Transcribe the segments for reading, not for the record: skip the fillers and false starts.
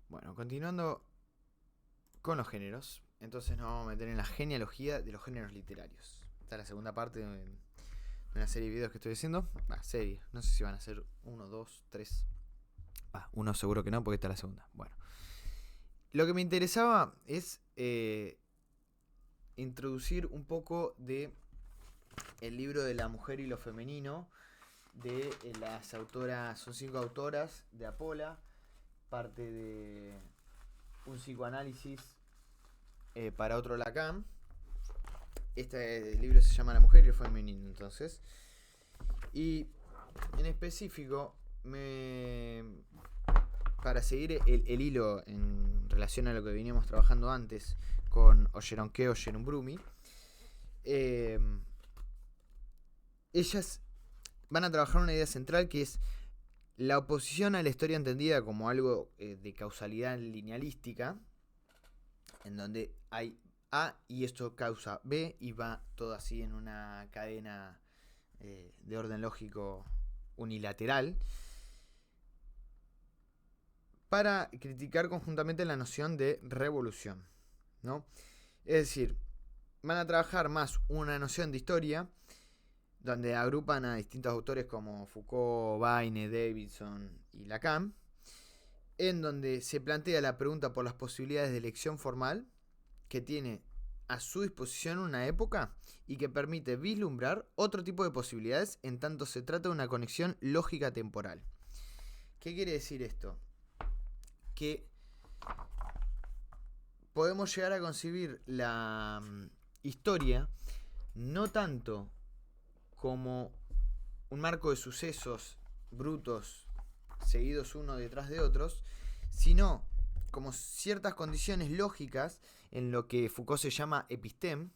Bueno, continuando con los géneros, entonces nos vamos a meter en la genealogía de los géneros literarios. Esta es la segunda parte de una serie de videos que estoy haciendo. Serie, no sé si van a ser uno, dos, tres. Uno seguro que no, porque esta es la segunda. Bueno, lo que me interesaba es introducir un poco de el libro de la mujer y lo femenino de las autoras, son 5 autoras de Apola, parte de un psicoanálisis para otro Lacan. Este libro se llama La mujer y lo femenino, entonces. Y en específico, para seguir el hilo en relación a lo que veníamos trabajando antes con Ogeronque o Brumi, ellas van a trabajar una idea central que es la oposición a la historia entendida como algo de causalidad linealística, en donde hay A y esto causa B y va todo así en una cadena de orden lógico unilateral, para criticar conjuntamente la noción de revolución, ¿no? Es decir, van a trabajar más una noción de historia donde agrupan a distintos autores como Foucault, Baine, Davidson y Lacan, en donde se plantea la pregunta por las posibilidades de elección formal que tiene a su disposición una época y que permite vislumbrar otro tipo de posibilidades en tanto se trata de una conexión lógica temporal. ¿Qué quiere decir esto? Que podemos llegar a concebir la historia no tanto como un marco de sucesos brutos seguidos uno detrás de otros, sino como ciertas condiciones lógicas en lo que Foucault se llama episteme,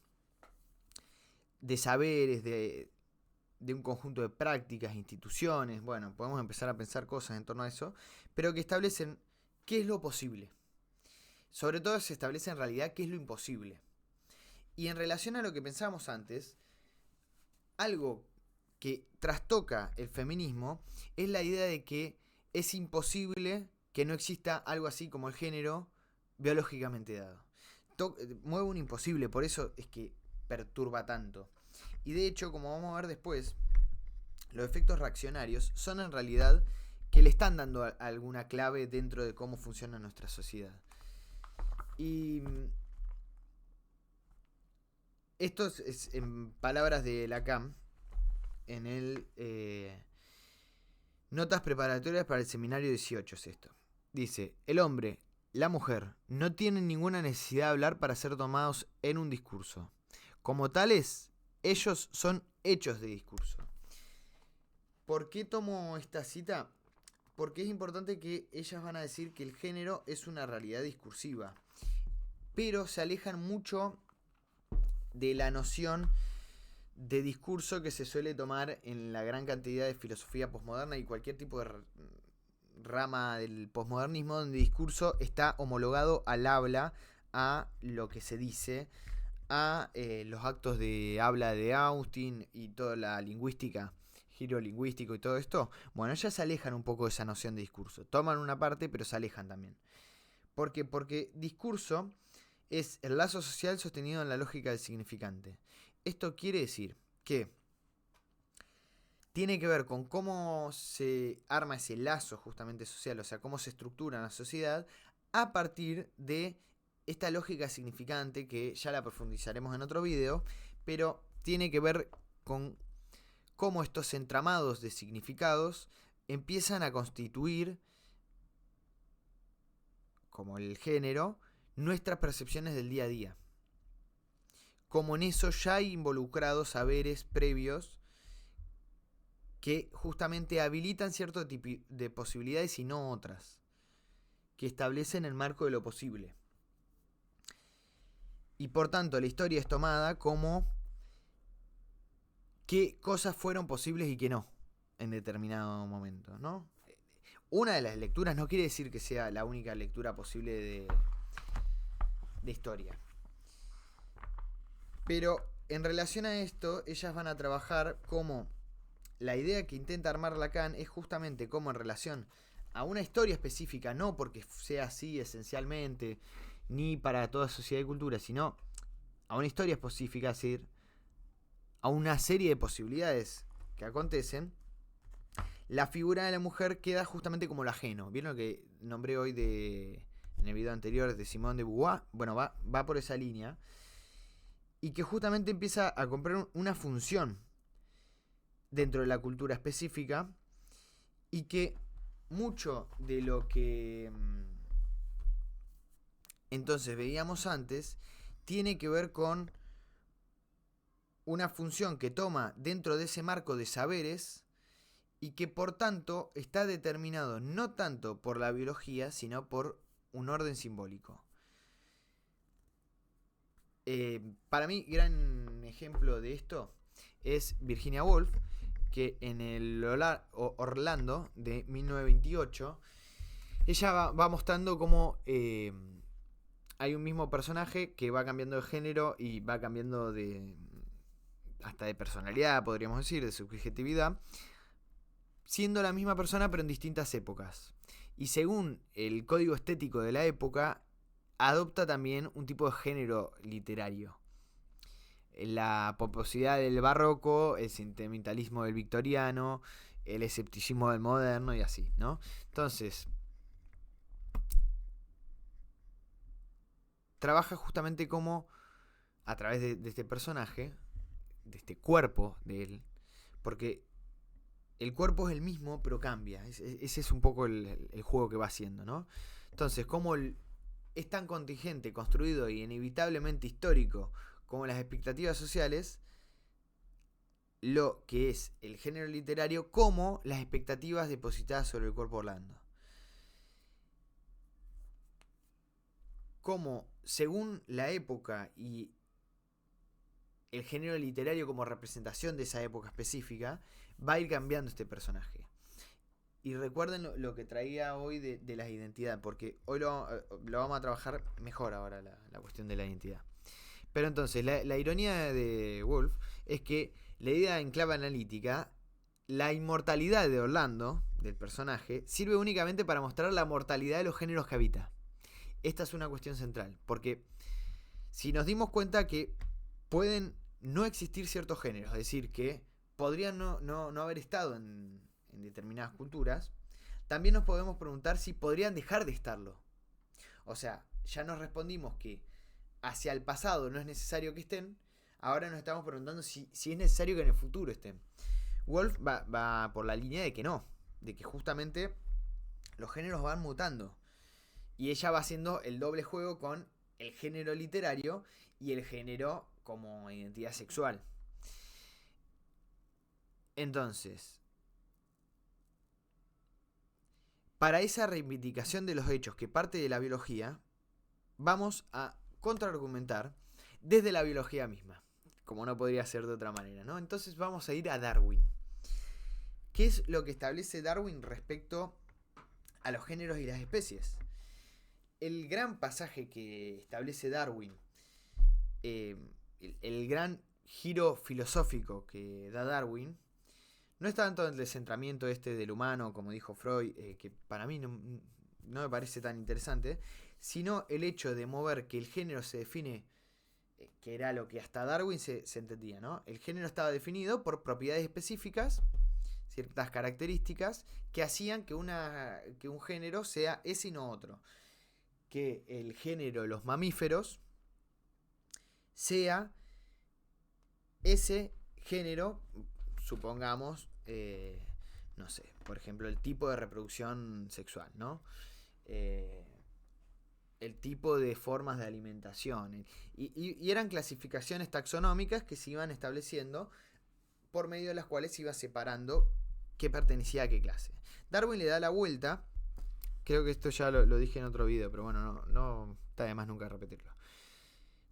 de saberes, de un conjunto de prácticas, instituciones, bueno, podemos empezar a pensar cosas en torno a eso, pero que establecen qué es lo posible. Sobre todo se establece en realidad qué es lo imposible. Y en relación a lo que pensábamos antes, algo que trastoca el feminismo es la idea de que es imposible que no exista algo así como el género biológicamente dado. Mueve un imposible, por eso es que perturba tanto. Y de hecho, como vamos a ver después, los efectos reaccionarios son en realidad que le están dando alguna clave dentro de cómo funciona nuestra sociedad. Y esto es en palabras de Lacan, en el Notas preparatorias para el seminario 18 es esto. Dice, el hombre, la mujer, no tienen ninguna necesidad de hablar para ser tomados en un discurso. Como tales, ellos son hechos de discurso. ¿Por qué tomo esta cita? Porque es importante que ellas van a decir que el género es una realidad discursiva, pero se alejan mucho de la noción de discurso que se suele tomar en la gran cantidad de filosofía posmoderna y cualquier tipo de rama del posmodernismo, donde el discurso está homologado al habla, a lo que se dice, a los actos de habla de Austin y toda la lingüística, giro lingüístico y todo esto. Bueno, ellas se alejan un poco de esa noción de discurso. Toman una parte, pero se alejan también. ¿Por qué? Porque discurso es el lazo social sostenido en la lógica del significante. Esto quiere decir que tiene que ver con cómo se arma ese lazo justamente social, o sea, cómo se estructura la sociedad a partir de esta lógica significante que ya la profundizaremos en otro video, pero tiene que ver con cómo estos entramados de significados empiezan a constituir, como el género, nuestras percepciones del día a día. Como en eso ya hay involucrados saberes previos que justamente habilitan cierto tipo de posibilidades y no otras, que establecen el marco de lo posible. Y por tanto la historia es tomada como qué cosas fueron posibles y qué no en determinado momento, ¿no? Una de las lecturas no quiere decir que sea la única lectura posible de historia. Pero en relación a esto, ellas van a trabajar como la idea que intenta armar Lacan es justamente cómo en relación a una historia específica, no porque sea así esencialmente, ni para toda sociedad y cultura, sino a una historia específica, es decir, a una serie de posibilidades que acontecen, la figura de la mujer queda justamente como lo ajeno. ¿Vieron lo que nombré hoy en el video anterior de Simone de Beauvoir? Bueno, va por esa línea. Y que justamente empieza a comprar una función dentro de la cultura específica, y que mucho de lo que entonces veíamos antes tiene que ver con una función que toma dentro de ese marco de saberes y que por tanto está determinado no tanto por la biología, sino por un orden simbólico. Para mí, gran ejemplo de esto es Virginia Woolf, que en el Orlando de 1928, ella va mostrando cómo hay un mismo personaje que va cambiando de género y va cambiando hasta de personalidad, podríamos decir, de subjetividad, siendo la misma persona pero en distintas épocas. Y según el código estético de la época, adopta también un tipo de género literario. La pomposidad del barroco, el sentimentalismo del victoriano, el escepticismo del moderno y así, ¿no? Entonces, trabaja justamente como, a través de este personaje, de este cuerpo de él, porque el cuerpo es el mismo, pero cambia. Ese es un poco el juego que va haciendo, ¿no? Entonces, como es tan contingente, construido y inevitablemente histórico como las expectativas sociales, lo que es el género literario como las expectativas depositadas sobre el cuerpo Orlando. Como, según la época y el género literario como representación de esa época específica, va a ir cambiando este personaje. Y recuerden lo que traía hoy de la identidad, porque hoy lo vamos a trabajar mejor ahora, la cuestión de la identidad. Pero entonces, la ironía de Woolf es que la idea en clave analítica, la inmortalidad de Orlando, del personaje, sirve únicamente para mostrar la mortalidad de los géneros que habita. Esta es una cuestión central, porque si nos dimos cuenta que pueden no existir ciertos géneros, es decir, que podrían no haber estado en determinadas culturas, también nos podemos preguntar si podrían dejar de estarlo. O sea, ya nos respondimos que hacia el pasado no es necesario que estén, ahora nos estamos preguntando si es necesario que en el futuro estén. Woolf va por la línea de que no, de que justamente los géneros van mutando, y ella va haciendo el doble juego con el género literario y el género como identidad sexual. Entonces, para esa reivindicación de los hechos que parte de la biología, vamos a contraargumentar desde la biología misma, como no podría ser de otra manera, ¿no? Entonces vamos a ir a Darwin. ¿Qué es lo que establece Darwin respecto a los géneros y las especies? El gran pasaje que establece Darwin, el gran giro filosófico que da Darwin, no es tanto el descentramiento del humano, como dijo Freud, que para mí no me parece tan interesante, sino el hecho de mover que el género se define, que era lo que hasta Darwin se entendía, ¿no? El género estaba definido por propiedades específicas, ciertas características, que hacían que un género sea ese y no otro. Que el género de los mamíferos sea ese género, supongamos, no sé, por ejemplo, el tipo de reproducción sexual, ¿no? El tipo de formas de alimentación. Y eran clasificaciones taxonómicas que se iban estableciendo, por medio de las cuales se iba separando qué pertenecía a qué clase. Darwin le da la vuelta. Creo que esto ya lo dije en otro video, pero bueno, no está de más nunca repetirlo.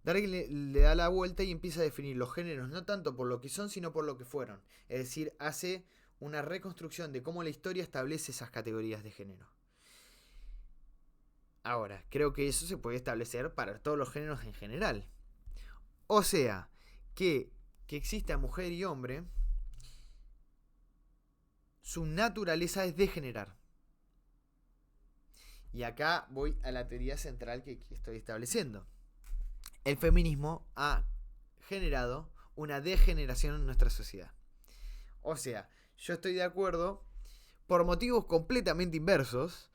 Darwin le da la vuelta y empieza a definir los géneros no tanto por lo que son, sino por lo que fueron. Es decir, hace una reconstrucción de cómo la historia establece esas categorías de género. Ahora, creo que eso se puede establecer para todos los géneros en general. O sea, que exista mujer y hombre, su naturaleza es degenerar. Y acá voy a la teoría central que estoy estableciendo. El feminismo ha generado una degeneración en nuestra sociedad. O sea, yo estoy de acuerdo por motivos completamente inversos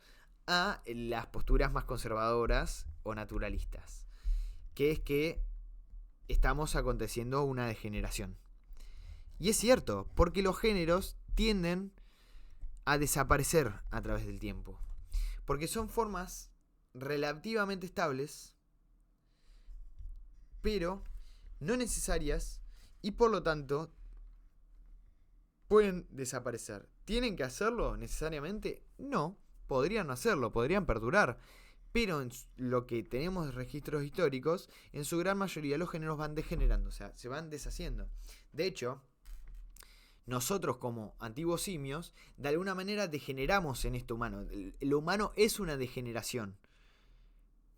a las posturas más conservadoras o naturalistas, que es que estamos aconteciendo una degeneración. Y es cierto, porque los géneros tienden a desaparecer a través del tiempo, porque son formas relativamente estables, pero no necesarias, y por lo tanto pueden desaparecer. ¿Tienen que hacerlo necesariamente? No, podrían no hacerlo, podrían perdurar. Pero en lo que tenemos de registros históricos, en su gran mayoría los géneros van degenerando, o sea, se van deshaciendo. De hecho, nosotros como antiguos simios, de alguna manera degeneramos en esto humano. Lo humano es una degeneración.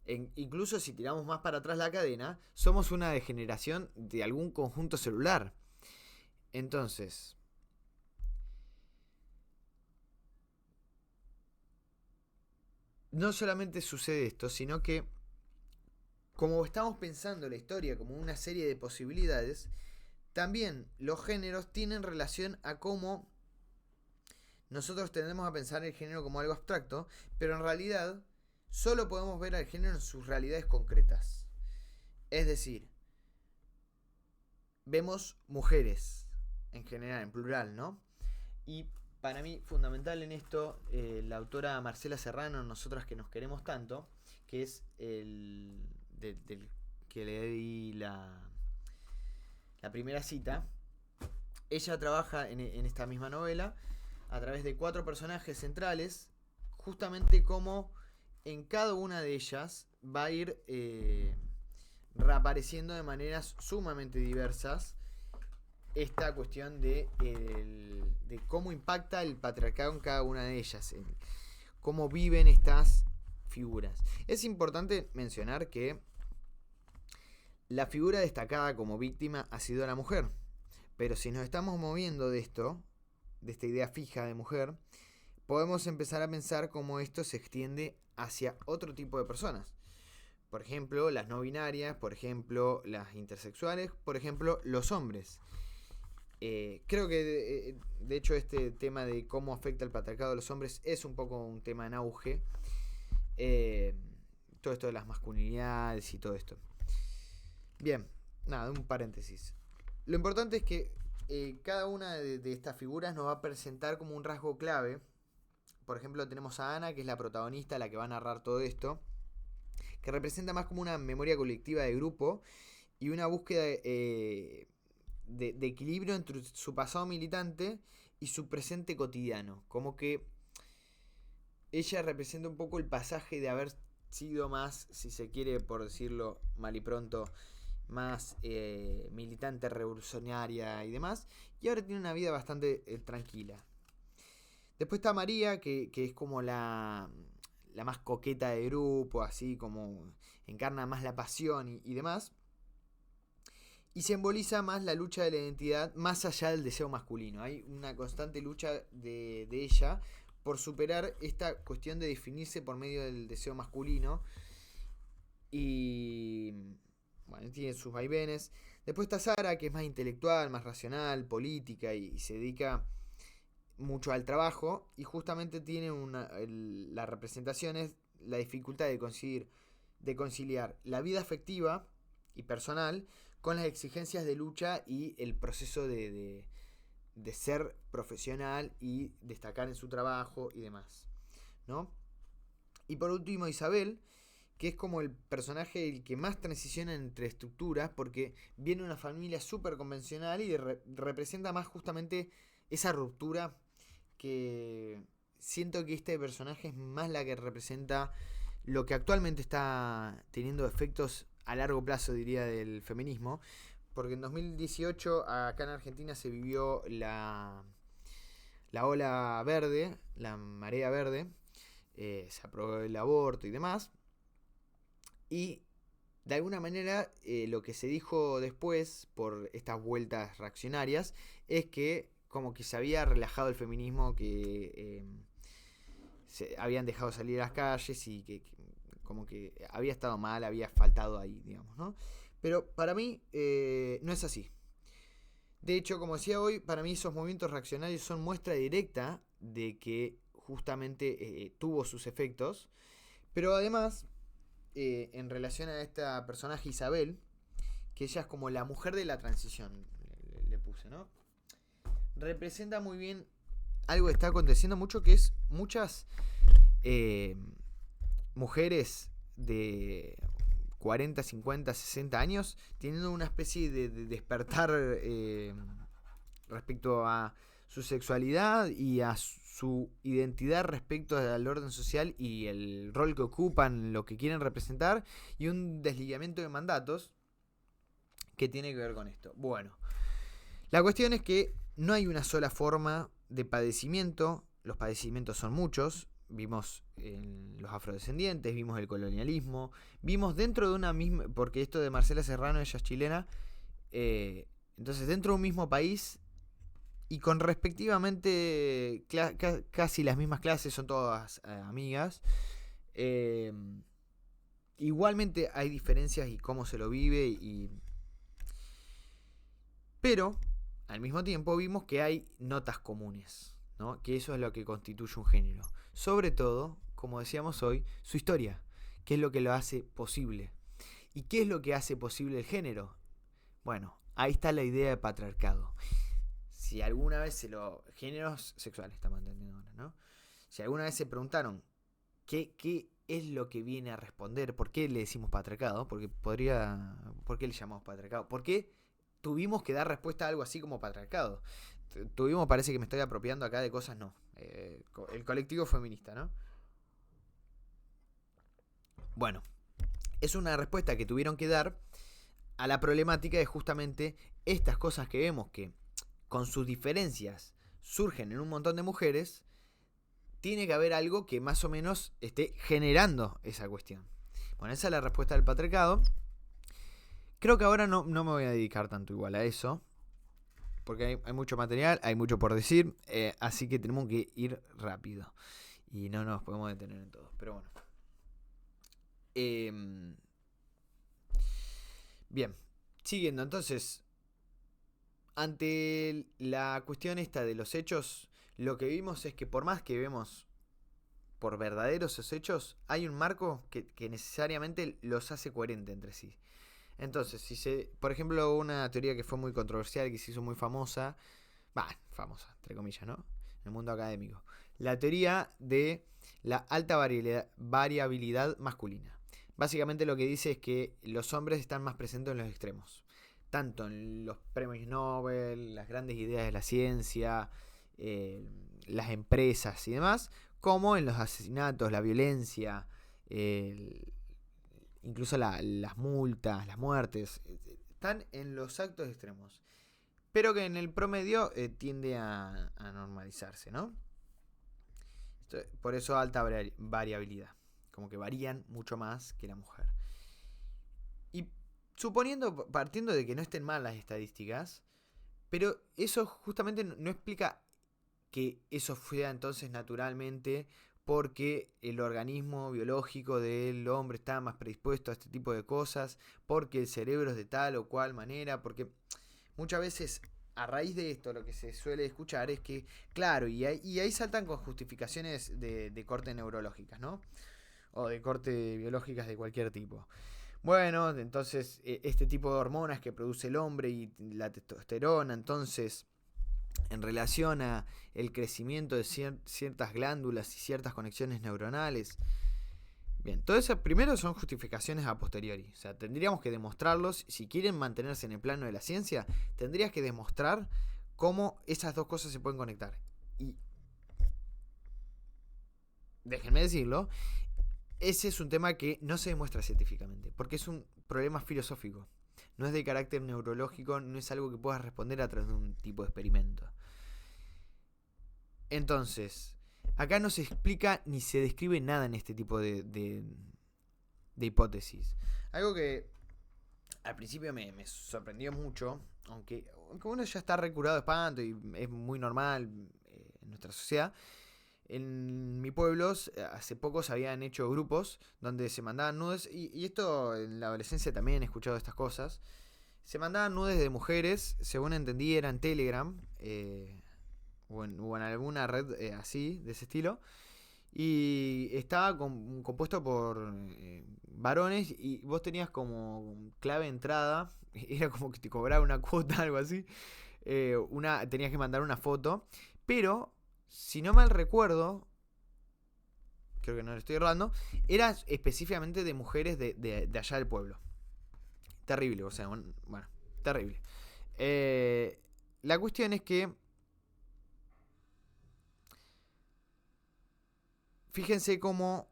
Incluso si tiramos más para atrás la cadena, somos una degeneración de algún conjunto celular. Entonces, no solamente sucede esto, sino que como estamos pensando la historia como una serie de posibilidades, también los géneros tienen relación a cómo nosotros tendemos a pensar el género como algo abstracto, pero en realidad solo podemos ver al género en sus realidades concretas. Es decir, vemos mujeres en general, en plural, ¿no? Y para mí, fundamental en esto, la autora Marcela Serrano, Nosotras que nos queremos tanto, que es del que le di la primera cita, ella trabaja en esta misma novela a través de 4 personajes centrales, justamente como en cada una de ellas va a ir reapareciendo de maneras sumamente diversas esta cuestión de cómo impacta el patriarcado en cada una de ellas, cómo viven estas figuras. Es importante mencionar que la figura destacada como víctima ha sido la mujer, pero si nos estamos moviendo de esto, de esta idea fija de mujer, podemos empezar a pensar cómo esto se extiende hacia otro tipo de personas. Por ejemplo, las no binarias, por ejemplo, las intersexuales, por ejemplo, los hombres. Creo que de hecho este tema de cómo afecta el patriarcado de los hombres es un poco un tema en auge. Todo esto de las masculinidades y todo esto. Bien, nada, un paréntesis. Lo importante es que cada una de estas figuras nos va a presentar como un rasgo clave. Por ejemplo, tenemos a Ana, que es la protagonista, la que va a narrar todo esto, que representa más como una memoria colectiva de grupo y una búsqueda de equilibrio entre su pasado militante y su presente cotidiano. Como que ella representa un poco el pasaje de haber sido más, si se quiere por decirlo mal y pronto, más militante revolucionaria y demás, y ahora tiene una vida bastante tranquila. Después está María, que es como la más coqueta de grupo, así como encarna más la pasión y demás. Y simboliza más la lucha de la identidad más allá del deseo masculino. Hay una constante lucha de ella por superar esta cuestión de definirse por medio del deseo masculino. Y bueno, tiene sus vaivenes. Después está Sara, que es más intelectual, más racional, política y se dedica mucho al trabajo. Y justamente tiene la representación es la dificultad de conciliar la vida afectiva y personal con las exigencias de lucha y el proceso de ser profesional y destacar en su trabajo y demás, ¿no? Y por último Isabel, que es como el personaje el que más transiciona entre estructuras, porque viene de una familia súper convencional y representa más justamente esa ruptura que siento que este personaje es más la que representa lo que actualmente está teniendo efectos a largo plazo, diría, del feminismo, porque en 2018 acá en Argentina se vivió la ola verde, la marea verde, se aprobó el aborto y demás, y de alguna manera lo que se dijo después por estas vueltas reaccionarias es que como que se había relajado el feminismo, que se habían dejado salir a las calles y que como que había estado mal, había faltado ahí, digamos, ¿no? Pero para mí no es así. De hecho, como decía hoy, para mí esos movimientos reaccionarios son muestra directa de que justamente tuvo sus efectos. Pero además, en relación a esta personaje Isabel, que ella es como la mujer de la transición, le puse, ¿no? Representa muy bien algo que está aconteciendo mucho, que es muchas eh, mujeres de 40, 50, 60 años teniendo una especie de despertar respecto a su sexualidad y a su identidad respecto al orden social y el rol que ocupan, lo que quieren representar, y un desligamiento de mandatos que tiene que ver con esto. Bueno, la cuestión es que no hay una sola forma de padecimiento, los padecimientos son muchos. Vimos en los afrodescendientes, vimos el colonialismo, vimos dentro de una misma, porque esto de Marcela Serrano, ella es chilena, entonces dentro de un mismo país y con respectivamente casi las mismas clases, son todas amigas, igualmente hay diferencias y cómo se lo vive, pero al mismo tiempo vimos que hay notas comunes, ¿no? Que eso es lo que constituye un género. Sobre todo, como decíamos hoy, su historia, qué es lo que lo hace posible. ¿Y qué es lo que hace posible el género? Bueno, ahí está la idea de patriarcado. Si alguna vez géneros sexuales estamos entendiendo ahora, ¿no? Si alguna vez se preguntaron qué es lo que viene a responder, por qué le decimos patriarcado, ¿por qué le llamamos patriarcado? ¿Por qué tuvimos que dar respuesta a algo así como patriarcado? Parece que me estoy apropiando acá de cosas, no. El colectivo feminista, ¿no? Bueno, es una respuesta que tuvieron que dar a la problemática de justamente estas cosas que vemos que con sus diferencias surgen en un montón de mujeres. Tiene que haber algo que más o menos esté generando esa cuestión. Bueno, esa es la respuesta del patriarcado. Creo que ahora no me voy a dedicar tanto igual a eso, porque hay mucho material, hay mucho por decir, así que tenemos que ir rápido. Y no nos podemos detener en todo, pero bueno. Bien, siguiendo, entonces, ante la cuestión esta de los hechos, lo que vimos es que por más que vemos por verdaderos esos hechos, hay un marco que necesariamente los hace coherentes entre sí. Entonces, por ejemplo, una teoría que fue muy controversial, que se hizo muy famosa, famosa, entre comillas, ¿no? En el mundo académico. La teoría de la alta variabilidad masculina. Básicamente lo que dice es que los hombres están más presentes en los extremos. Tanto en los premios Nobel, las grandes ideas de la ciencia, las empresas y demás, como en los asesinatos, la violencia, incluso las multas, las muertes. Están en los actos extremos. Pero que en el promedio tiende a normalizarse, ¿no? Por eso alta variabilidad. Como que varían mucho más que la mujer. Y partiendo de que no estén mal las estadísticas, pero eso justamente no explica que eso sea entonces naturalmente porque el organismo biológico del hombre está más predispuesto a este tipo de cosas, porque el cerebro es de tal o cual manera, porque muchas veces a raíz de esto lo que se suele escuchar es que, claro, y ahí saltan con justificaciones de corte neurológicas, ¿no? O de corte biológicas de cualquier tipo. Bueno, entonces este tipo de hormonas que produce el hombre y la testosterona, entonces en relación a el crecimiento de ciertas glándulas y ciertas conexiones neuronales. Bien, todo eso primero son justificaciones a posteriori. O sea, tendríamos que demostrarlos. Si quieren mantenerse en el plano de la ciencia, tendrías que demostrar cómo esas dos cosas se pueden conectar. Y déjenme decirlo, ese es un tema que no se demuestra científicamente, porque es un problema filosófico. No es de carácter neurológico, no es algo que puedas responder a través de un tipo de experimento. Entonces, acá no se explica ni se describe nada en este tipo de hipótesis. Algo que al principio me sorprendió mucho, aunque uno ya está recurado de espanto y es muy normal en nuestra sociedad, En mi pueblo hace poco se habían hecho grupos donde se mandaban nudes, y esto en la adolescencia también he escuchado estas cosas. Se mandaban nudes de mujeres, según entendí era en Telegram, o en alguna red así, de ese estilo. Y estaba compuesto por varones, y vos tenías como clave de entrada, era como que te cobraba una cuota, algo así. Tenías que mandar una foto, pero si no mal recuerdo, creo que no le estoy errando, era específicamente de mujeres de allá del pueblo. Terrible, o sea, bueno, terrible. La cuestión es que, fíjense cómo,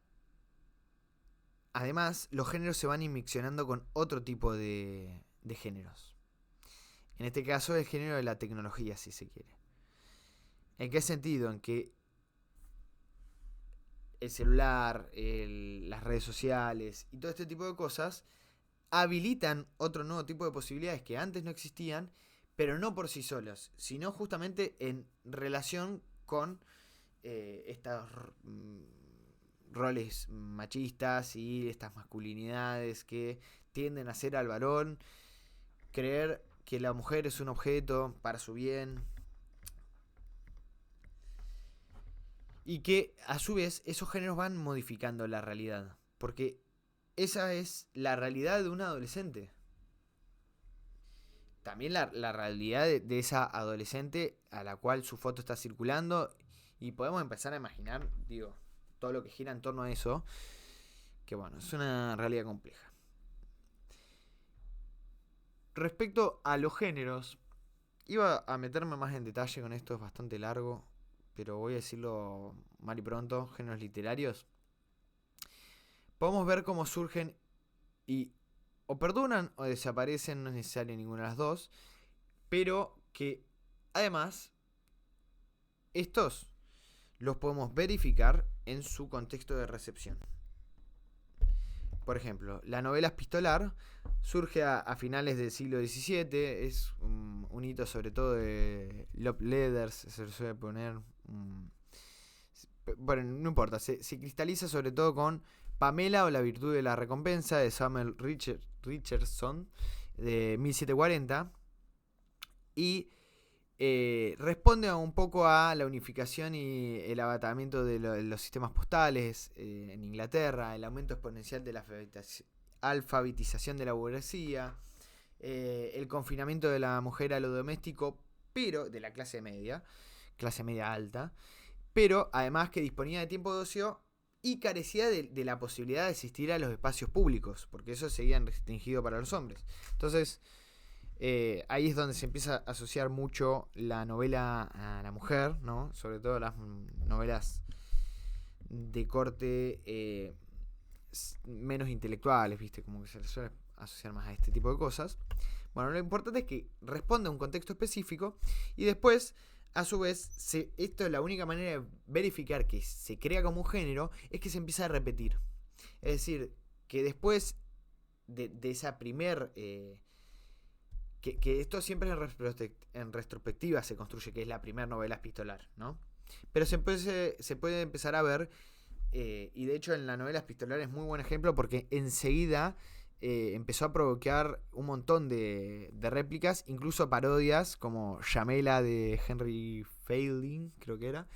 además, los géneros se van inmiccionando con otro tipo de géneros. En este caso, el género de la tecnología, si se quiere. ¿En qué sentido? En que el celular, las redes sociales y todo este tipo de cosas habilitan otro nuevo tipo de posibilidades que antes no existían, pero no por sí solos, sino justamente en relación con estos roles machistas y estas masculinidades que tienden a hacer al varón creer que la mujer es un objeto para su bien, y que a su vez esos géneros van modificando la realidad, porque esa es la realidad de un adolescente. También la realidad de esa adolescente a la cual su foto está circulando, y podemos empezar a imaginar, digo, todo lo que gira en torno a eso, que bueno, es una realidad compleja. Respecto a los géneros, iba a meterme más en detalle con esto, es bastante largo, pero voy a decirlo mal y pronto. Géneros literarios, podemos ver cómo surgen y o perduran o desaparecen, no es necesario ninguna de las dos, pero que además estos los podemos verificar en su contexto de recepción. Por ejemplo, la novela epistolar surge a finales del siglo XVII, es un hito sobre todo de Love Letters, se le suele poner. Bueno, no importa, se cristaliza sobre todo con Pamela o la virtud de la recompensa, de Samuel Richardson, de 1740, y responde un poco a la unificación y el abatamiento de los sistemas postales en Inglaterra, el aumento exponencial de la alfabetización de la burguesía, el confinamiento de la mujer a lo doméstico, pero de la clase media alta, pero además que disponía de tiempo de ocio y carecía de la posibilidad de asistir a los espacios públicos, porque eso seguía restringido para los hombres. Entonces, ahí es donde se empieza a asociar mucho la novela a la mujer, ¿no? Sobre todo las novelas de corte menos intelectuales, ¿viste? Como que se les suele asociar más a este tipo de cosas. Bueno, lo importante es que responde a un contexto específico, y después, a su vez, esto es la única manera de verificar que se crea como un género, es que se empieza a repetir. Es decir, que después de esa primer... que esto siempre en retrospectiva se construye, que es la primera novela epistolar, ¿no? Pero se puede empezar a ver, y de hecho en la novela epistolar es muy buen ejemplo, porque enseguida empezó a provocar un montón de réplicas, incluso parodias, como Yamela de Henry Fielding, creo que era.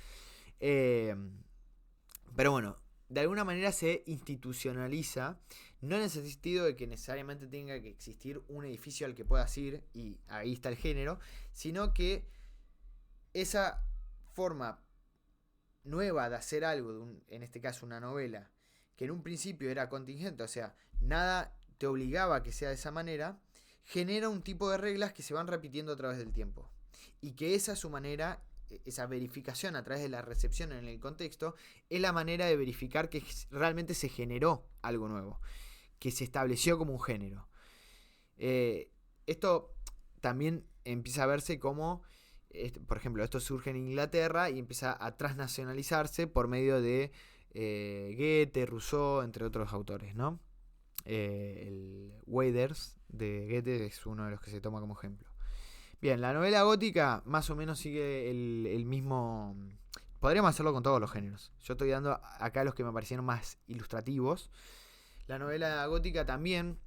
Pero bueno, de alguna manera se institucionaliza, no en el sentido de que necesariamente tenga que existir un edificio al que puedas ir y ahí está el género, sino que esa forma nueva de hacer algo, en este caso una novela, que en un principio era contingente, o sea, nada te obligaba a que sea de esa manera, genera un tipo de reglas que se van repitiendo a través del tiempo. Y que esa es su manera, esa verificación a través de la recepción en el contexto, es la manera de verificar que realmente se generó algo nuevo, que se estableció como un género. Esto también empieza a verse como, por ejemplo, esto surge en Inglaterra y empieza a transnacionalizarse por medio de Goethe, Rousseau, entre otros autores, ¿no? El Waders de Goethe es uno de los que se toma como ejemplo. Bien, la novela gótica más o menos sigue el mismo podríamos hacerlo con todos los géneros. Yo estoy dando acá los que me parecieron más ilustrativos. La novela gótica también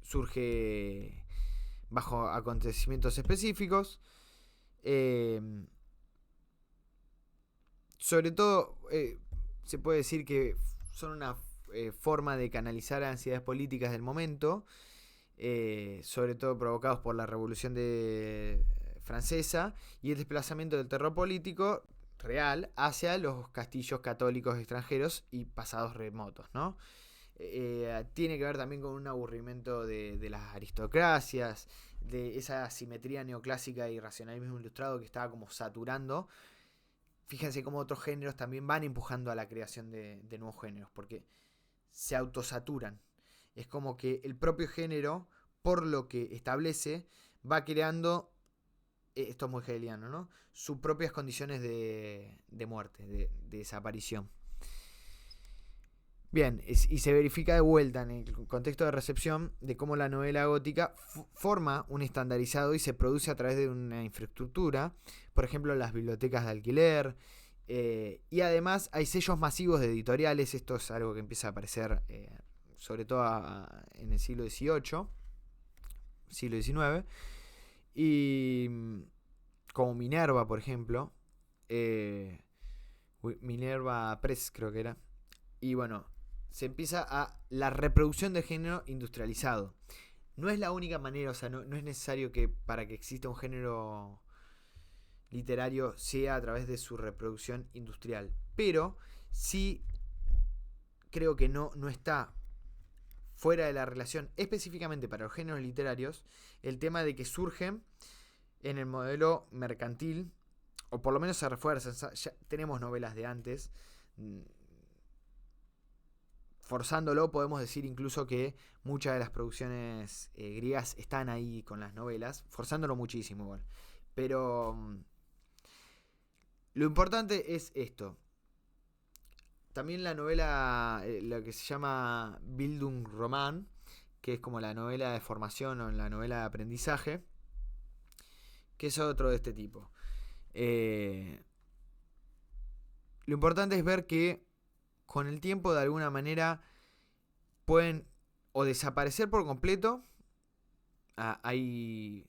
surge bajo acontecimientos específicos. Eh, sobre todo, se puede decir que son una forma de canalizar ansiedades políticas del momento, sobre todo provocados por la Revolución Francesa y el desplazamiento del terror político real hacia los castillos católicos extranjeros y pasados remotos, ¿no? Tiene que ver también con un aburrimiento de las aristocracias, de esa simetría neoclásica y racionalismo ilustrado que estaba como saturando. Fíjense cómo otros géneros también van empujando a la creación de nuevos géneros, porque se autosaturan. Es como que el propio género, por lo que establece, va creando, esto es muy hegeliano, ¿no?, sus propias condiciones de muerte, de desaparición. Bien, y se verifica de vuelta en el contexto de recepción de cómo la novela gótica forma un estandarizado y se produce a través de una infraestructura, por ejemplo las bibliotecas de alquiler, y además hay sellos masivos de editoriales. Esto es algo que empieza a aparecer sobre todo en el siglo XVIII, siglo XIX, y como Minerva, por ejemplo, Minerva Press creo que era, y bueno, se empieza a la reproducción de género industrializado. No es la única manera, o sea, no es necesario que para que exista un género literario sea a través de su reproducción industrial. Pero sí creo que no está fuera de la relación, específicamente para los géneros literarios, el tema de que surgen en el modelo mercantil, o por lo menos se refuerzan. Ya tenemos novelas de antes. Forzándolo, podemos decir incluso que muchas de las producciones griegas están ahí con las novelas, forzándolo muchísimo igual. Pero lo importante es esto. También la novela, lo que se llama Bildungsroman, que es como la novela de formación o la novela de aprendizaje, que es otro de este tipo. Lo importante es ver que con el tiempo de alguna manera pueden o desaparecer por completo. Hay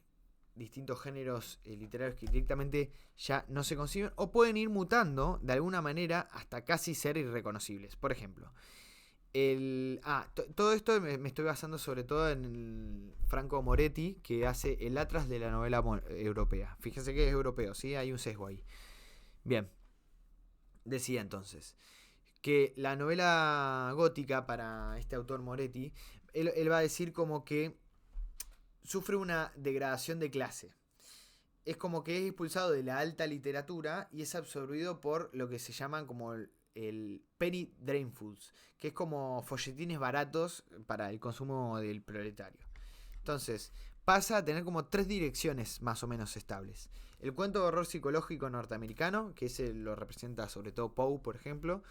distintos géneros literarios que directamente ya no se conciben, o pueden ir mutando de alguna manera hasta casi ser irreconocibles. Por ejemplo, todo esto me estoy basando sobre todo en el Franco Moretti, que hace el Atlas de la novela europea. Fíjense que es europeo, ¿sí? Hay un sesgo ahí. Bien, decía entonces que la novela gótica para este autor Moretti, él va a decir como que sufre una degradación de clase. Es como que es expulsado de la alta literatura y es absorbido por lo que se llaman como el penny dreamfuls, que es como folletines baratos para el consumo del proletario. Entonces, pasa a tener como 3 direcciones más o menos estables. El cuento de horror psicológico norteamericano, que ese lo representa sobre todo Poe, por ejemplo.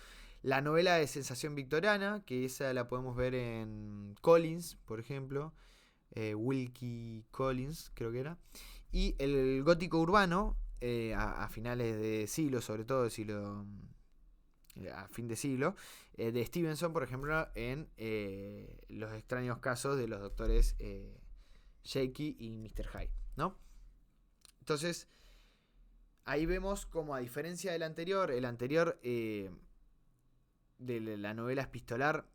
La novela de sensación victoriana, que esa la podemos ver en Collins, por ejemplo. Wilkie Collins, creo que era. Y el gótico urbano, a finales de siglo, sobre todo a fin de siglo, de Stevenson, por ejemplo, en Los extraños casos de los doctores Jekyll y Mr. Hyde, ¿no? Entonces, ahí vemos como a diferencia del anterior, el anterior de la novela epistolar,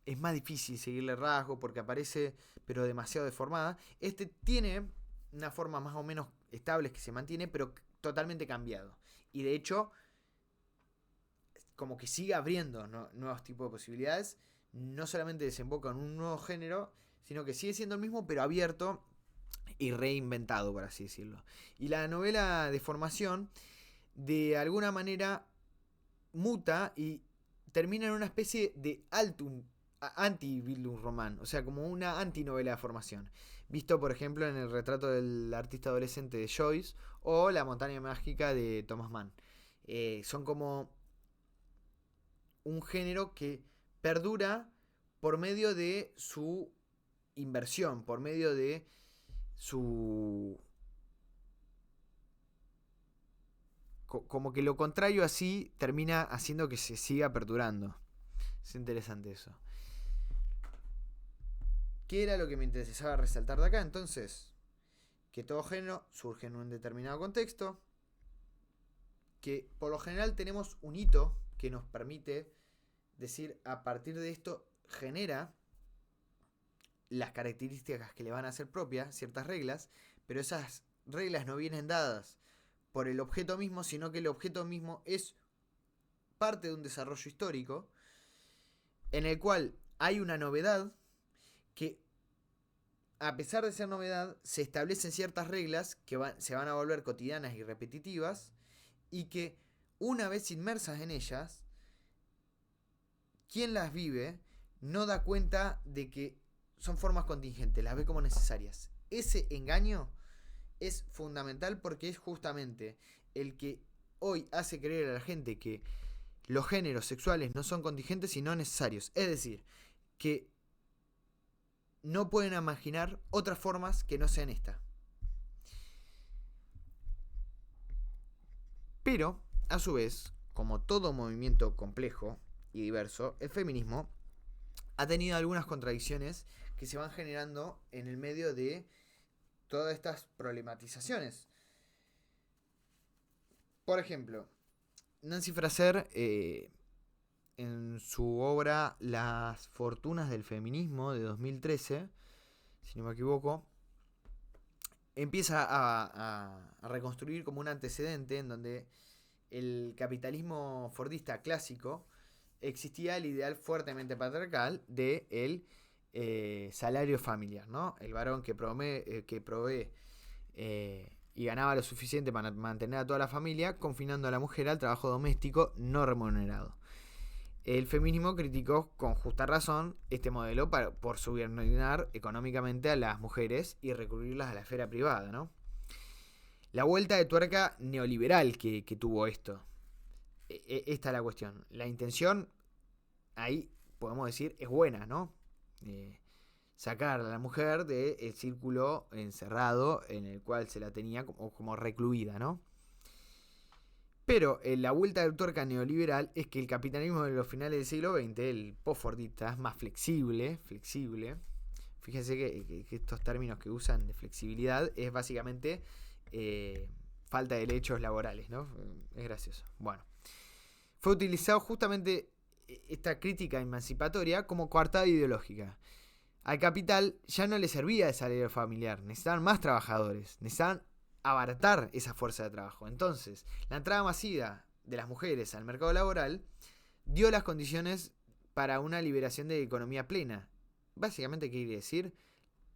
es más difícil seguirle rasgo porque aparece pero demasiado deformada. Este tiene una forma más o menos estable que se mantiene, pero totalmente cambiado. Y de hecho, como que sigue abriendo nuevos tipos de posibilidades. No solamente desemboca en un nuevo género, sino que sigue siendo el mismo, pero abierto y reinventado, por así decirlo. Y la novela de formación, de alguna manera, muta y termina en una especie de anti-Bildungsroman, o sea, como una antinovela de formación. Visto, por ejemplo, en el retrato del artista adolescente de Joyce o La montaña mágica de Thomas Mann. Son como un género que perdura por medio de su inversión, por medio de su como que lo contrario así termina haciendo que se siga perdurando. Es interesante eso. ¿Qué era lo que me interesaba resaltar de acá? Entonces, que todo género surge en un determinado contexto, que por lo general tenemos un hito que nos permite decir, a partir de esto genera las características que le van a ser propias, ciertas reglas, pero esas reglas no vienen dadas por el objeto mismo, sino que el objeto mismo es parte de un desarrollo histórico en el cual hay una novedad que, a pesar de ser novedad, se establecen ciertas reglas que se van a volver cotidianas y repetitivas, y que una vez inmersas en ellas, quien las vive no da cuenta de que son formas contingentes, las ve como necesarias. Ese engaño es fundamental porque es justamente el que hoy hace creer a la gente que los géneros sexuales no son contingentes sino necesarios. Es decir, que no pueden imaginar otras formas que no sean esta. Pero, a su vez, como todo movimiento complejo y diverso, el feminismo ha tenido algunas contradicciones que se van generando en el medio de todas estas problematizaciones. Por ejemplo, Nancy Fraser, en su obra Las fortunas del feminismo de 2013, si no me equivoco, empieza a reconstruir como un antecedente en donde el capitalismo fordista clásico existía el ideal fuertemente patriarcal de el salario familiar, ¿no? El varón que provee y ganaba lo suficiente para mantener a toda la familia, confinando a la mujer al trabajo doméstico no remunerado. El feminismo criticó con justa razón este modelo por subordinar económicamente a las mujeres y recurrirlas a la esfera privada, ¿no? La vuelta de tuerca neoliberal que tuvo esto. Esta es la cuestión. La intención, ahí podemos decir, es buena, ¿no? Sacar a la mujer del círculo encerrado en el cual se la tenía como recluida, ¿no? Pero la vuelta de tuerca neoliberal es que el capitalismo de los finales del siglo XX, el post-fordista, es más flexible. Fíjense que estos términos que usan de flexibilidad es básicamente falta de derechos laborales, ¿no? Es gracioso. Bueno, fue utilizado justamente esta crítica emancipatoria como coartada ideológica. Al capital ya no le servía el salario familiar, necesitaban más trabajadores, necesitaban abaratar esa fuerza de trabajo. Entonces, la entrada masiva de las mujeres al mercado laboral dio las condiciones para una liberación de economía plena. Básicamente, ¿qué quiere decir?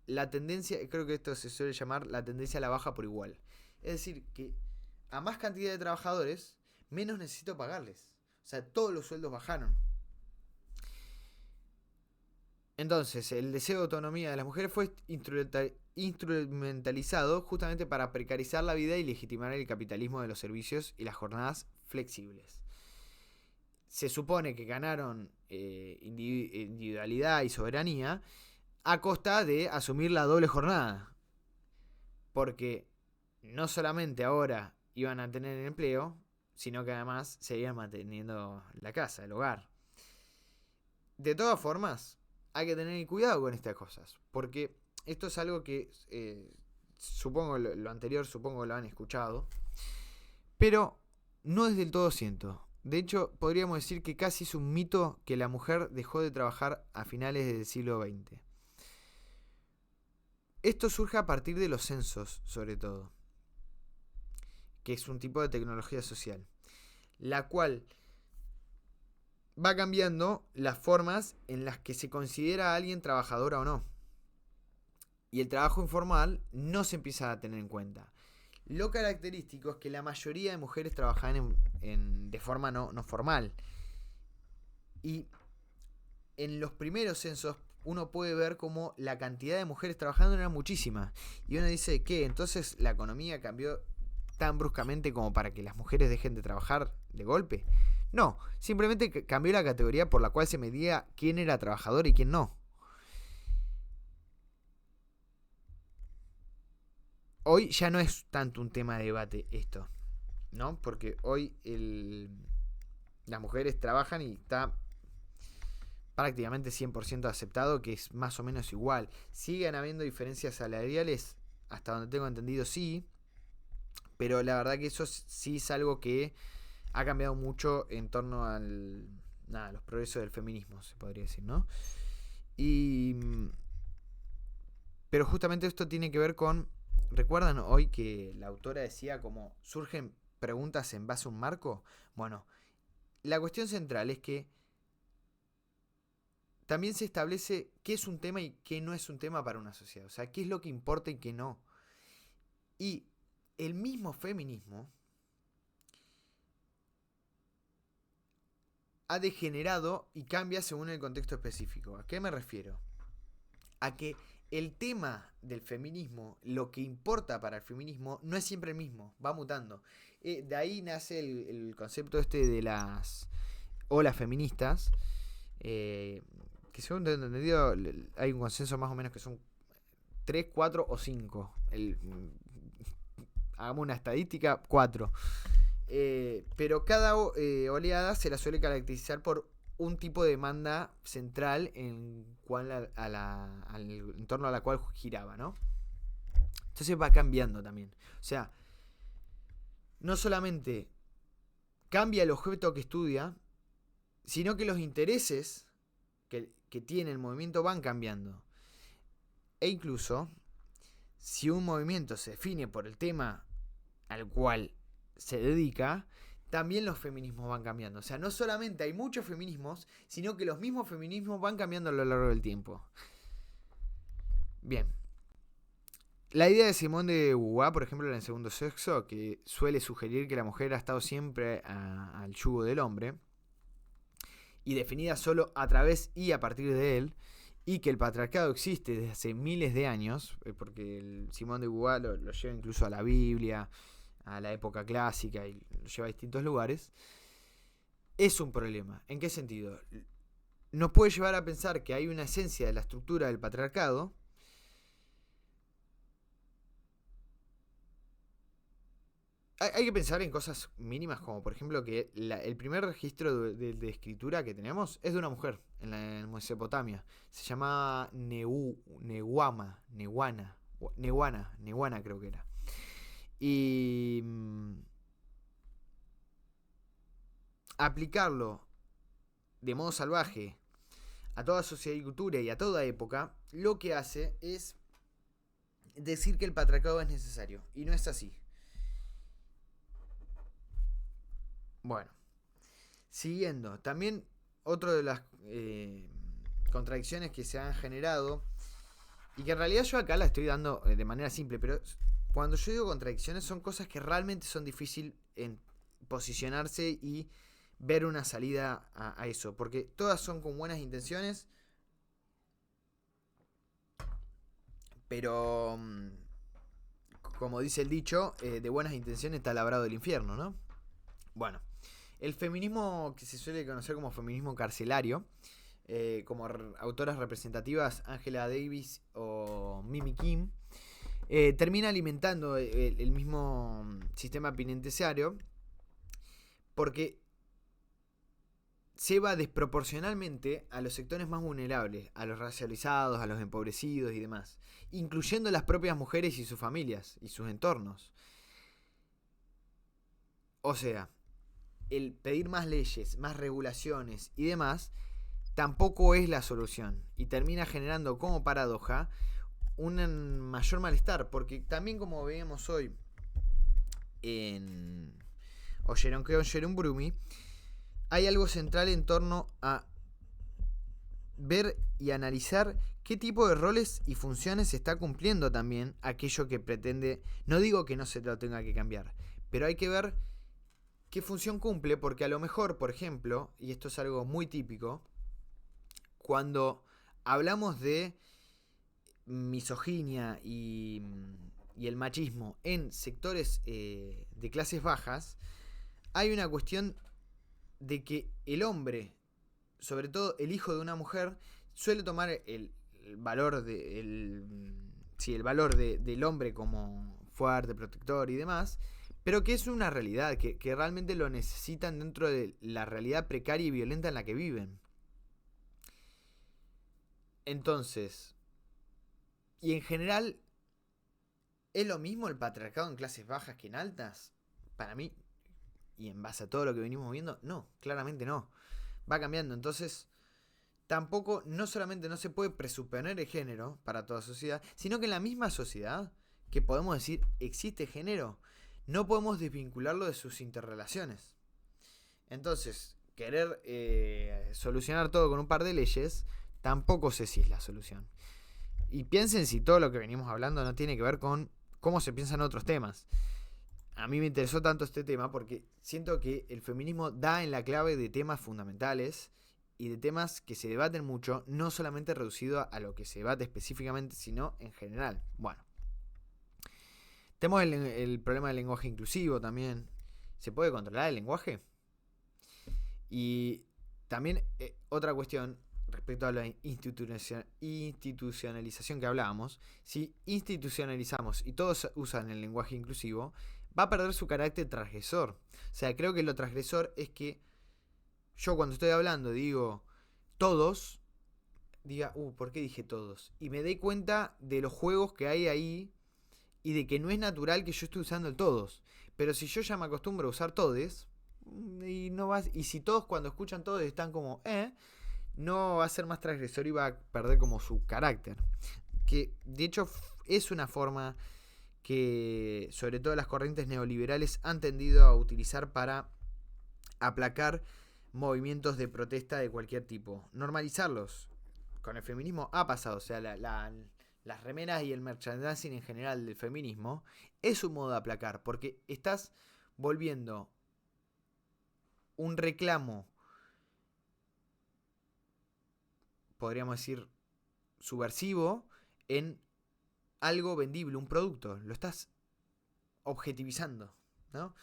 La tendencia, creo que esto se suele llamar la tendencia a la baja por igual. Es decir, que a más cantidad de trabajadores, menos necesito pagarles. O sea, todos los sueldos bajaron. Entonces, el deseo de autonomía de las mujeres fue instrumentalizado justamente para precarizar la vida y legitimar el capitalismo de los servicios y las jornadas flexibles. Se supone que ganaron individualidad y soberanía a costa de asumir la doble jornada. Porque no solamente ahora iban a tener empleo, sino que además seguían manteniendo la casa, el hogar. De todas formas, hay que tener cuidado con estas cosas, porque esto es algo que supongo lo anterior, supongo lo han escuchado, pero no es del todo cierto. De hecho, podríamos decir que casi es un mito que la mujer dejó de trabajar a finales del siglo XX. Esto surge a partir de los censos, sobre todo, que es un tipo de tecnología social, la cual va cambiando las formas en las que se considera a alguien trabajadora o no. Y el trabajo informal no se empieza a tener en cuenta. Lo característico es que la mayoría de mujeres trabajaban de forma no formal. Y en los primeros censos uno puede ver como la cantidad de mujeres trabajando era muchísima. Y uno dice que entonces la economía cambió tan bruscamente como para que las mujeres dejen de trabajar de golpe. No, simplemente cambió la categoría por la cual se medía quién era trabajador y quién no. Hoy ya no es tanto un tema de debate esto. ¿no? Porque hoy las mujeres trabajan y está prácticamente 100% aceptado que es más o menos igual. ¿Siguen habiendo diferencias salariales? Hasta donde tengo entendido, sí. Pero la verdad que eso sí es algo que ha cambiado mucho en torno a los progresos del feminismo, se podría decir, ¿no? Y pero justamente esto tiene que ver con, ¿recuerdan hoy que la autora decía como surgen preguntas en base a un marco? Bueno, la cuestión central es que también se establece qué es un tema y qué no es un tema para una sociedad. O sea, qué es lo que importa y qué no. Y el mismo feminismo ha degenerado y cambia según el contexto específico. ¿A qué me refiero? A que el tema del feminismo, lo que importa para el feminismo, no es siempre el mismo, va mutando. De ahí nace el concepto este de las olas feministas, que según tengo entendido hay un consenso más o menos que son 3, 4 o 5. Hagamos una estadística, 4. Pero cada oleada se la suele caracterizar por un tipo de demanda central en torno a la cual giraba, ¿no? Entonces va cambiando también. O sea, no solamente cambia el objeto que estudia, sino que los intereses que tiene el movimiento van cambiando. E incluso, si un movimiento se define por el tema al cual se dedica, también los feminismos van cambiando. O sea, no solamente hay muchos feminismos, sino que los mismos feminismos van cambiando a lo largo del tiempo. Bien. La idea de Simone de Beauvoir, por ejemplo, en el segundo sexo, que suele sugerir que la mujer ha estado siempre al yugo del hombre, y definida solo a través y a partir de él, y que el patriarcado existe desde hace miles de años, porque Simone de Beauvoir lo lleva incluso a la Biblia, a la época clásica, y lo lleva a distintos lugares, es un problema. ¿En qué sentido? Nos puede llevar a pensar que hay una esencia de la estructura del patriarcado, hay que pensar en cosas mínimas como por ejemplo que el primer registro de escritura que tenemos es de una mujer en Mesopotamia. Se llamaba Nehuana creo que era. Y aplicarlo de modo salvaje a toda sociedad y cultura y a toda época, lo que hace es decir que el patriarcado es necesario. Y no es así. Bueno, siguiendo, también otra de las contradicciones que se han generado, y que en realidad yo acá la estoy dando de manera simple, pero cuando yo digo contradicciones son cosas que realmente son difíciles en posicionarse y ver una salida a eso, porque todas son con buenas intenciones, pero como dice el dicho, de buenas intenciones está labrado el infierno, ¿no? Bueno, el feminismo que se suele conocer como feminismo carcelario, como autoras representativas Angela Davis o Mimi Kim, termina alimentando el mismo sistema penitenciario porque lleva desproporcionalmente a los sectores más vulnerables, a los racializados, a los empobrecidos y demás, incluyendo las propias mujeres y sus familias y sus entornos. O sea, el pedir más leyes, más regulaciones y demás tampoco es la solución y termina generando como paradoja un mayor malestar, porque también como veíamos hoy en Oyeron Brumi, hay algo central en torno a ver y analizar qué tipo de roles y funciones se está cumpliendo también aquello que pretende. No digo que no se lo tenga que cambiar, pero hay que ver qué función cumple, porque a lo mejor, por ejemplo, y esto es algo muy típico, cuando hablamos de misoginia y el machismo en sectores de clases bajas, hay una cuestión de que el hombre, sobre todo el hijo de una mujer, suele tomar el valor del hombre como fuerte, protector y demás, pero que es una realidad, que realmente lo necesitan dentro de la realidad precaria y violenta en la que viven. Entonces, y en general, ¿es lo mismo el patriarcado en clases bajas que en altas? Para mí, y en base a todo lo que venimos viendo, no, claramente no. Va cambiando, entonces tampoco, no solamente no se puede presuponer el género para toda sociedad, sino que en la misma sociedad, que podemos decir existe género, no podemos desvincularlo de sus interrelaciones. Entonces, querer solucionar todo con un par de leyes, tampoco sé si es la solución. Y piensen si todo lo que venimos hablando no tiene que ver con cómo se piensan otros temas. A mí me interesó tanto este tema porque siento que el feminismo da en la clave de temas fundamentales y de temas que se debaten mucho, no solamente reducido a lo que se debate específicamente, sino en general. Bueno, tenemos el problema del lenguaje inclusivo también. ¿Se puede controlar el lenguaje? Y también otra cuestión respecto a la institucionalización que hablábamos. Si institucionalizamos y todos usan el lenguaje inclusivo, va a perder su carácter transgresor. O sea, creo que lo transgresor es que yo cuando estoy hablando digo todos, diga, ¿por qué dije todos? Y me dé cuenta de los juegos que hay ahí y de que no es natural que yo esté usando el todos. Pero si yo ya me acostumbro a usar todes, y no va, y si todos cuando escuchan todos están como, no va a ser más transgresor y va a perder como su carácter. Que de hecho es una forma que sobre todo las corrientes neoliberales han tendido a utilizar para aplacar movimientos de protesta de cualquier tipo. Normalizarlos. Con el feminismo ha pasado, o sea, las remeras y el merchandising en general del feminismo es un modo de aplacar, porque estás volviendo un reclamo, podríamos decir, subversivo en algo vendible, un producto. Lo estás objetivizando, ¿no?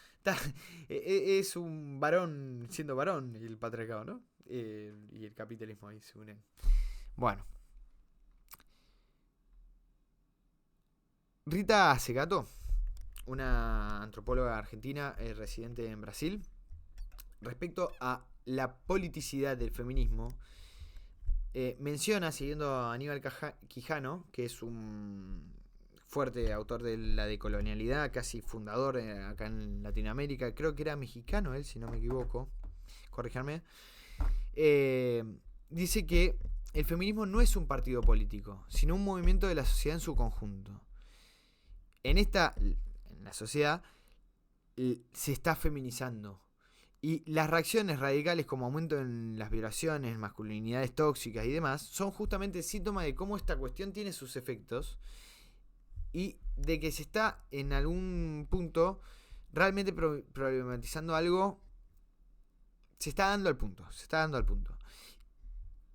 Es un varón siendo varón el patriarcado, ¿no? Y el capitalismo ahí se unen. Bueno. Rita Segato, una antropóloga argentina residente en Brasil, respecto a la politicidad del feminismo, menciona, siguiendo a Aníbal Quijano, que es un fuerte autor de la decolonialidad, casi fundador acá en Latinoamérica, creo que era mexicano él, si no me equivoco, corríjanme, dice que el feminismo no es un partido político, sino un movimiento de la sociedad en su conjunto. En la sociedad se está feminizando. Y las reacciones radicales como aumento en las violaciones, masculinidades tóxicas y demás, son justamente síntomas de cómo esta cuestión tiene sus efectos y de que se está en algún punto realmente problematizando algo. Se está dando al punto.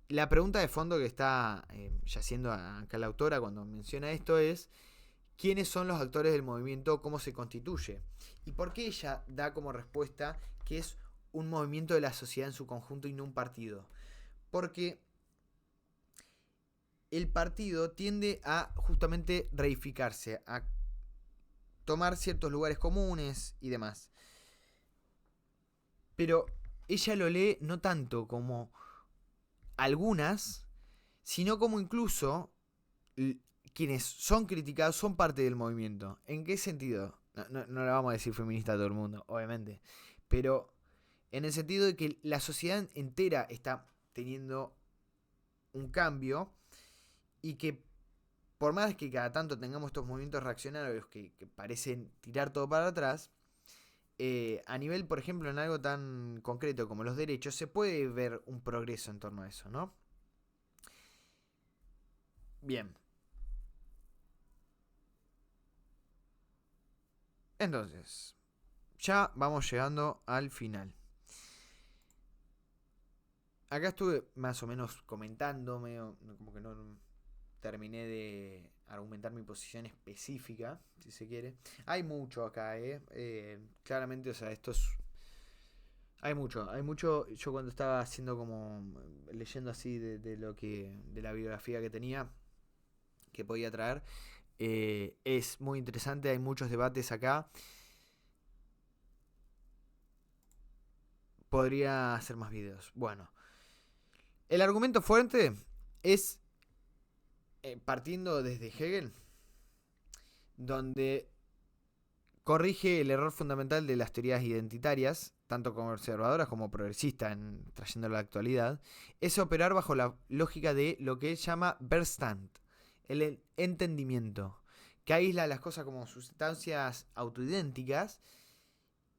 La pregunta de fondo que está yaciendo acá la autora cuando menciona esto es: ¿quiénes son los actores del movimiento? ¿Cómo se constituye? ¿Y por qué ella da como respuesta que es un movimiento de la sociedad en su conjunto y no un partido? Porque el partido tiende a justamente reificarse, a tomar ciertos lugares comunes y demás. Pero ella lo lee no tanto como algunas, sino como incluso quienes son criticados son parte del movimiento. ¿En qué sentido? No le vamos a decir feminista a todo el mundo, obviamente. Pero en el sentido de que la sociedad entera está teniendo un cambio y que por más que cada tanto tengamos estos movimientos reaccionarios que parecen tirar todo para atrás, a nivel, por ejemplo, en algo tan concreto como los derechos, se puede ver un progreso en torno a eso, ¿no? Bien. Entonces, ya vamos llegando al final. Acá estuve más o menos comentando, medio, como que no terminé de argumentar mi posición específica, si se quiere. Hay mucho acá, claramente, o sea, esto es... Hay mucho. Yo cuando estaba haciendo como... leyendo así de lo que... de la biografía que tenía, que podía traer, es muy interesante, hay muchos debates acá. podría hacer más videos. Bueno, el argumento fuerte es partiendo desde Hegel, donde corrige el error fundamental de las teorías identitarias, tanto conservadoras como progresistas, trayéndolo a la actualidad, es operar bajo la lógica de lo que él llama Verstand, el entendimiento, que aísla las cosas como sustancias autoidénticas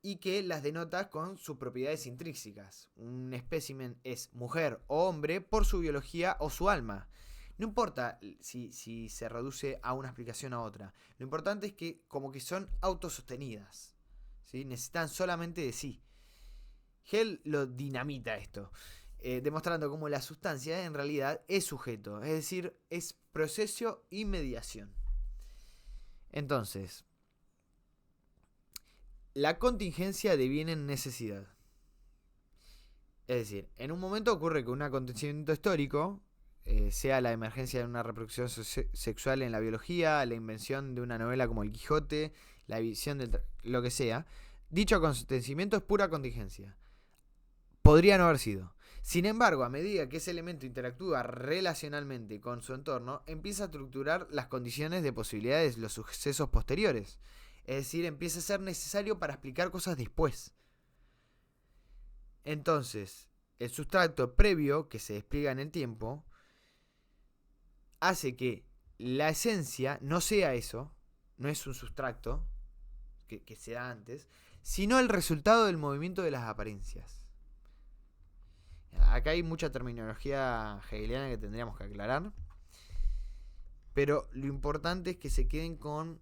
y que las denota con sus propiedades intrínsecas. Un espécimen es mujer o hombre por su biología o su alma. No importa si se reduce a una explicación a otra. Lo importante es que como que son autosostenidas, ¿sí? Necesitan solamente de sí. Hegel lo dinamita esto, demostrando cómo la sustancia en realidad es sujeto, es decir, es proceso y mediación. Entonces, la contingencia deviene en necesidad. Es decir, en un momento ocurre que un acontecimiento histórico, sea la emergencia de una reproducción sexual en la biología, la invención de una novela como El Quijote, la visión del lo que sea, dicho acontecimiento es pura contingencia. Podría no haber sido. Sin embargo, a medida que ese elemento interactúa relacionalmente con su entorno, empieza a estructurar las condiciones de posibilidades de los sucesos posteriores. Es decir, empieza a ser necesario para explicar cosas después. Entonces, el sustrato previo que se despliega en el tiempo hace que la esencia no sea eso, no es un sustrato que se da antes, sino el resultado del movimiento de las apariencias. Acá hay mucha terminología hegeliana que tendríamos que aclarar, pero lo importante es que se queden con...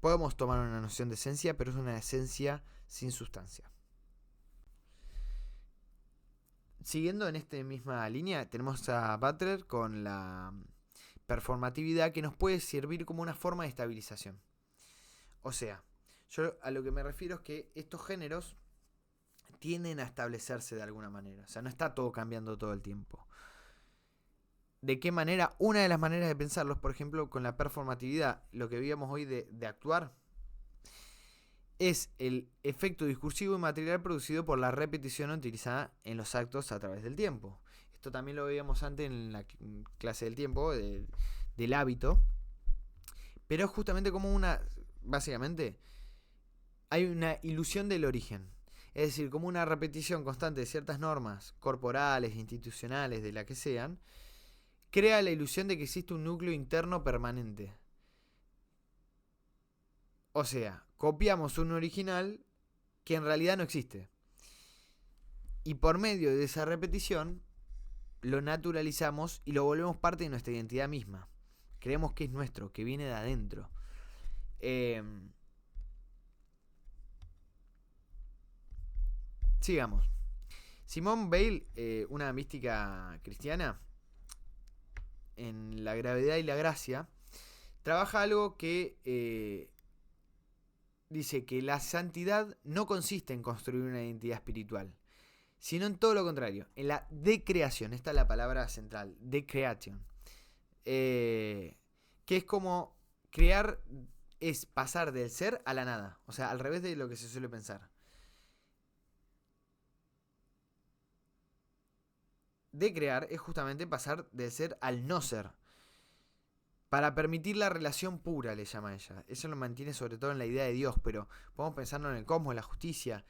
Podemos tomar una noción de esencia, pero es una esencia sin sustancia. Siguiendo en esta misma línea, tenemos a Butler con la performatividad, que nos puede servir como una forma de estabilización. O sea, yo a lo que me refiero es que estos géneros tienden a establecerse de alguna manera. O sea, no está todo cambiando todo el tiempo. ¿De qué manera? Una de las maneras de pensarlos, por ejemplo, con la performatividad, lo que veíamos hoy de actuar, es el efecto discursivo y material producido por la repetición utilizada en los actos a través del tiempo. Esto también lo veíamos antes en la clase del tiempo, del hábito. Pero es justamente como básicamente, hay una ilusión del origen. Es decir, como una repetición constante de ciertas normas corporales, institucionales, de la que sean, crea la ilusión de que existe un núcleo interno permanente. O sea, copiamos un original que en realidad no existe. Y por medio de esa repetición, lo naturalizamos y lo volvemos parte de nuestra identidad misma. Creemos que es nuestro, que viene de adentro. Sigamos. Simone Weil, una mística cristiana, en La gravedad y la gracia, trabaja algo que dice que la santidad no consiste en construir una identidad espiritual, sino en todo lo contrario, en la decreación. Esta es la palabra central, decreation. Que es como crear, es pasar del ser a la nada. O sea, al revés de lo que se suele pensar. Decrear es justamente pasar del ser al no ser. Para permitir la relación pura, le llama ella. Eso lo mantiene sobre todo en la idea de Dios, pero podemos pensarlo en el cosmos, en la justicia.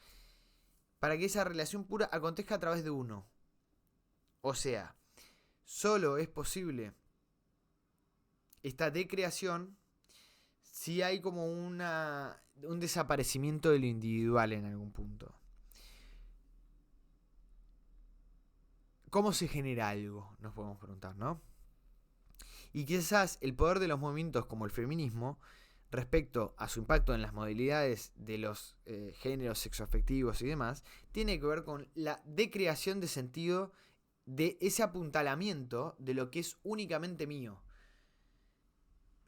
Para que esa relación pura acontezca a través de uno. O sea, solo es posible esta decreación si hay como un desaparecimiento de lo individual en algún punto. ¿Cómo se genera algo? Nos podemos preguntar, ¿no? Y quizás el poder de los movimientos como el feminismo, respecto a su impacto en las modalidades de los géneros sexoafectivos y demás, tiene que ver con la decreación de sentido de ese apuntalamiento de lo que es únicamente mío.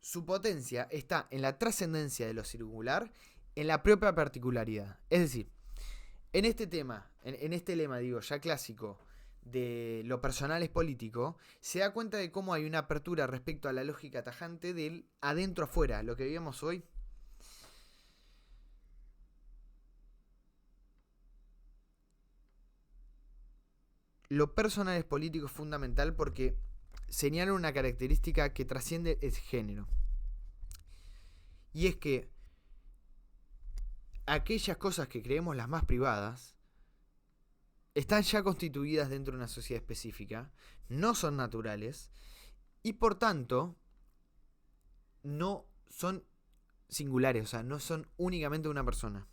Su potencia está en la trascendencia de lo singular, en la propia particularidad. Es decir, en este tema, en este lema, digo, ya clásico, de lo personal es político, se da cuenta de cómo hay una apertura respecto a la lógica tajante del adentro afuera, lo que vivimos hoy. lo personal es político es fundamental porque señala una característica que trasciende el género. Y es que aquellas cosas que creemos las más privadas están ya constituidas dentro de una sociedad específica, no son naturales y por tanto no son singulares, o sea, no son únicamente de una persona.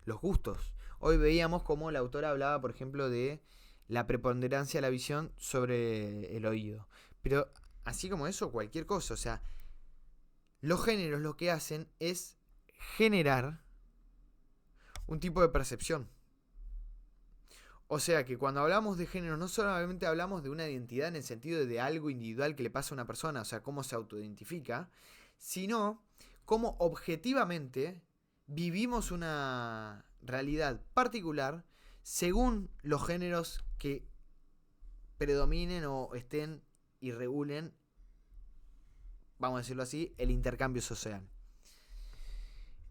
Los gustos. Hoy veíamos cómo la autora hablaba, por ejemplo, de la preponderancia de la visión sobre el oído. Pero así como eso, cualquier cosa. O sea, los géneros lo que hacen es generar un tipo de percepción. O sea que cuando hablamos de género no solamente hablamos de una identidad en el sentido de algo individual que le pasa a una persona, o sea, cómo se autoidentifica, sino cómo objetivamente vivimos una realidad particular según los géneros que predominen o estén y regulen, vamos a decirlo así, el intercambio social.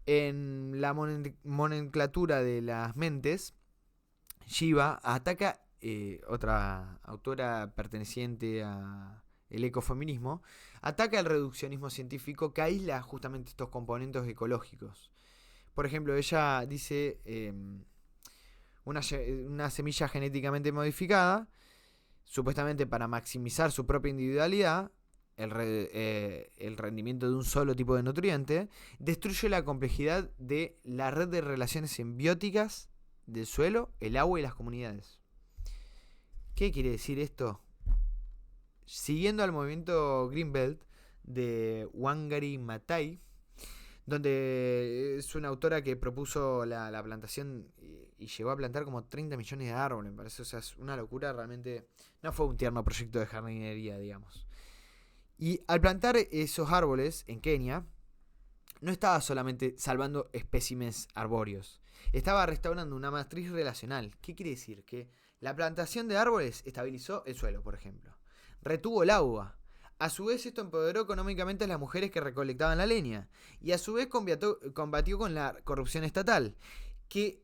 En la nomenclatura de las mentes, Shiva ataca, otra autora perteneciente al ecofeminismo, ataca el reduccionismo científico que aísla justamente estos componentes ecológicos. Por ejemplo, ella dice una semilla genéticamente modificada, supuestamente para maximizar su propia individualidad, el rendimiento de un solo tipo de nutriente, destruye la complejidad de la red de relaciones simbióticas del suelo, el agua y las comunidades. ¿Qué quiere decir esto? Siguiendo al movimiento Greenbelt de Wangari Maathai, donde es una autora que propuso la plantación y llegó a plantar como 30 millones de árboles, me parece. O sea, es una locura realmente. No fue un tierno proyecto de jardinería, digamos. Y al plantar esos árboles en Kenia, no estaba solamente salvando espécimes arbóreos, estaba restaurando una matriz relacional. ¿Qué quiere decir? Que la plantación de árboles estabilizó el suelo, por ejemplo. Retuvo el agua. A su vez esto empoderó económicamente a las mujeres que recolectaban la leña. Y a su vez combatió con la corrupción estatal, que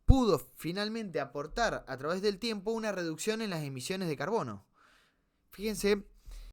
pudo finalmente aportar a través del tiempo una reducción en las emisiones de carbono. Fíjense